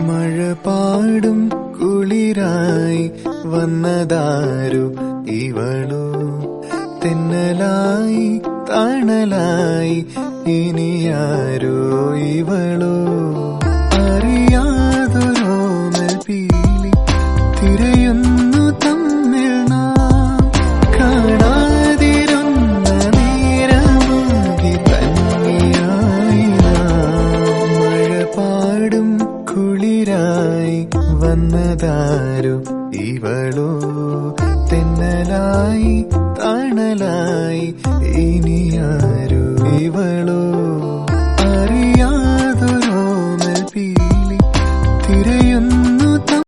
മഴ പാടും കുളിരായി വന്നതാരു ഇവളോ, തെന്നലായി തണലായി ഇനിയാരോ ഇവളോ. അറിയാതൊരോമൽ പീലി തിരയുന്നു തമ്മിൽ നാം, കാണാതിരുന്ന നേരമാകി തന്നെയായി നാം. മഴ പാടും കുളിരായി വന്നതാരു ഇവളോ, തെന്നലായി